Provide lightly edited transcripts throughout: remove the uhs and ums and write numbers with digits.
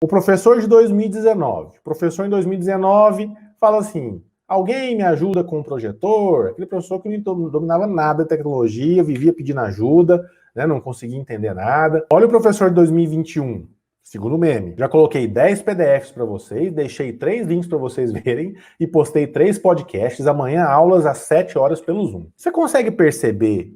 O professor de 2019. O professor em 2019 fala assim: alguém me ajuda com o projetor? Aquele professor que não dominava nada de tecnologia, vivia pedindo ajuda, né, não conseguia entender nada. Olha o professor de 2021. Segundo meme, já coloquei 10 PDFs para vocês, deixei 3 links para vocês verem e postei 3 podcasts. Amanhã, aulas às 7 horas pelo Zoom. Você consegue perceber?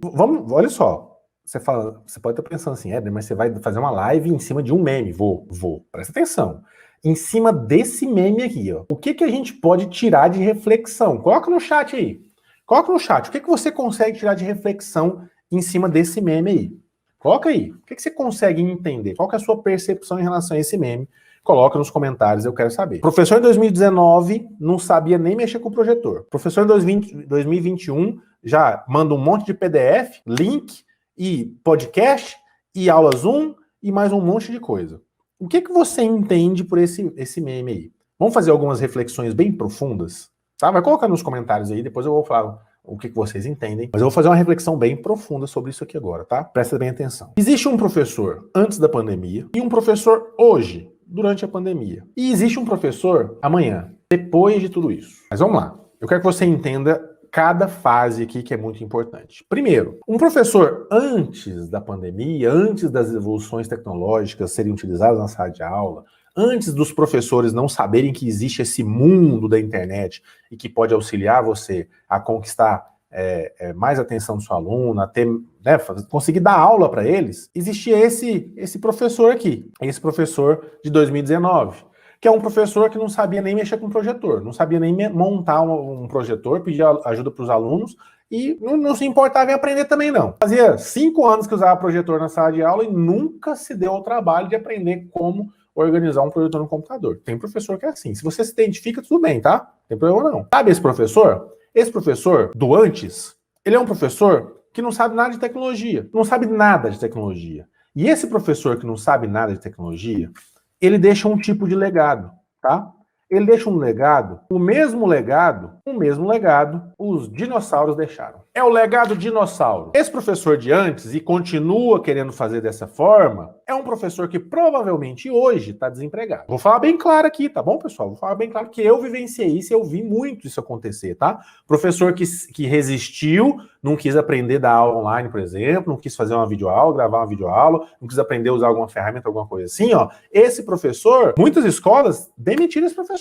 Olha só. Você pode estar pensando assim, Éder, mas você vai fazer uma live em cima de um meme. Vou. Presta atenção. Em cima desse meme aqui, ó. O que a gente pode tirar de reflexão? Coloca no chat aí. Coloca no chat. O que você consegue tirar de reflexão em cima desse meme aí? Coloca aí. O que você consegue entender? Qual que é a sua percepção em relação a esse meme? Coloca nos comentários, eu quero saber. Professor em 2019 não sabia nem mexer com o projetor. Professor em 2021 já manda um monte de PDF, link e podcast e aula Zoom e mais um monte de coisa. O que você entende por esse meme aí? Vamos fazer algumas reflexões bem profundas? Tá? Vai colocar nos comentários aí, depois eu vou falar o que vocês entendem. Mas eu vou fazer uma reflexão bem profunda sobre isso aqui agora, tá? Presta bem atenção. Existe um professor antes da pandemia e um professor hoje, durante a pandemia. E existe um professor amanhã, depois de tudo isso. Mas vamos lá. Eu quero que você entenda cada fase aqui que é muito importante. Primeiro, um professor antes da pandemia, antes das evoluções tecnológicas serem utilizadas na sala de aula, antes dos professores não saberem que existe esse mundo da internet e que pode auxiliar você a conquistar mais atenção do seu aluno, a ter, né, conseguir dar aula para eles, existia esse professor aqui, esse professor de 2019. Que é um professor que não sabia nem mexer com projetor, não sabia nem montar um projetor, pedir ajuda para os alunos e não se importava em aprender também não. Fazia 5 anos que usava projetor na sala de aula e nunca se deu ao trabalho de aprender como organizar um projetor no computador. Tem professor que é assim. Se você se identifica, tudo bem, tá? Não tem problema não. Sabe esse professor? Esse professor do antes, ele é um professor que não sabe nada de tecnologia. Não sabe nada de tecnologia. E esse professor que não sabe nada de tecnologia, ele deixa um tipo de legado, tá? Ele deixa um legado, o mesmo legado os dinossauros deixaram. É o legado dinossauro. Esse professor de antes, e continua querendo fazer dessa forma, é um professor que provavelmente hoje está desempregado. Vou falar bem claro aqui, tá bom, pessoal? Vou falar bem claro que eu vivenciei isso, eu vi muito isso acontecer, tá? Professor que resistiu, não quis aprender a dar aula online, por exemplo, não quis fazer uma videoaula, gravar uma videoaula, não quis aprender a usar alguma ferramenta, alguma coisa assim, ó. Esse professor, muitas escolas demitiram esse professor.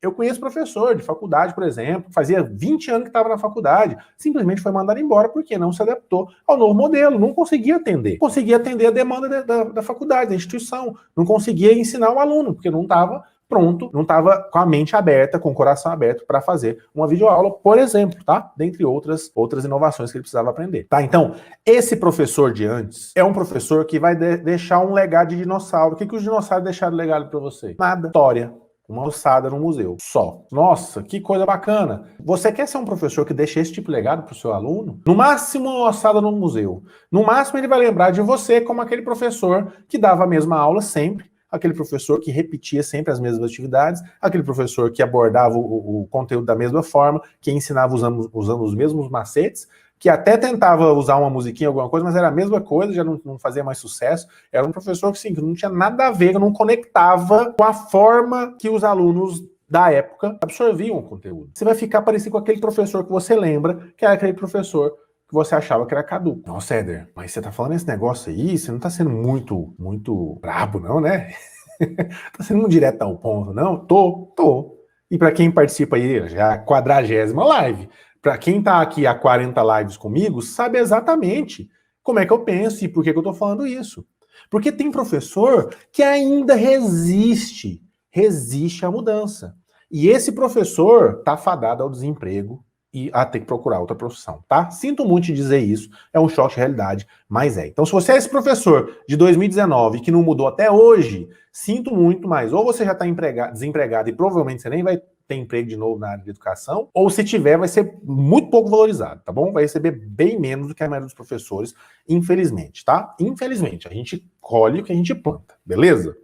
Eu conheço professor de faculdade, por exemplo, fazia 20 anos que estava na faculdade, simplesmente foi mandado embora porque não se adaptou ao novo modelo, não conseguia atender. Não conseguia atender a demanda da faculdade, da instituição, não conseguia ensinar o aluno, porque não estava pronto, não estava com a mente aberta, com o coração aberto para fazer uma videoaula, por exemplo, tá? Dentre outras inovações que ele precisava aprender, tá? Então, esse professor de antes é um professor que vai deixar um legado de dinossauro. O que os dinossauros deixaram de legado para você? Nada. História. Uma ossada no museu. Só. Nossa, que coisa bacana. Você quer ser um professor que deixa esse tipo de legado para o seu aluno? No máximo, uma ossada no museu. No máximo, ele vai lembrar de você como aquele professor que dava a mesma aula sempre, aquele professor que repetia sempre as mesmas atividades, aquele professor que abordava o conteúdo da mesma forma, que ensinava usando os mesmos macetes, que até tentava usar uma musiquinha, alguma coisa, mas era a mesma coisa, já não fazia mais sucesso. Era um professor que, sim, que não tinha nada a ver, que não conectava com a forma que os alunos da época absorviam o conteúdo. Você vai ficar parecido com aquele professor que você lembra, que era aquele professor que você achava que era caduco. Nossa, Éder, mas você tá falando esse negócio aí, você não tá sendo muito brabo, não, né? Tá sendo muito direto ao ponto, não? Tô. E para quem participa aí, já é a 40ª live, para quem tá aqui há 40 lives comigo, sabe exatamente como é que eu penso e por que eu tô falando isso. Porque tem professor que ainda resiste à mudança. E esse professor tá fadado ao desemprego e a ter que procurar outra profissão, tá? Sinto muito te dizer isso, é um choque de realidade, mas é. Então, se você é esse professor de 2019 que não mudou até hoje, sinto muito, mas ou você já está desempregado e provavelmente você nem vai ter emprego de novo na área de educação, ou se tiver, vai ser muito pouco valorizado, tá bom? Vai receber bem menos do que a maioria dos professores, infelizmente, tá? Infelizmente, a gente colhe o que a gente planta, beleza?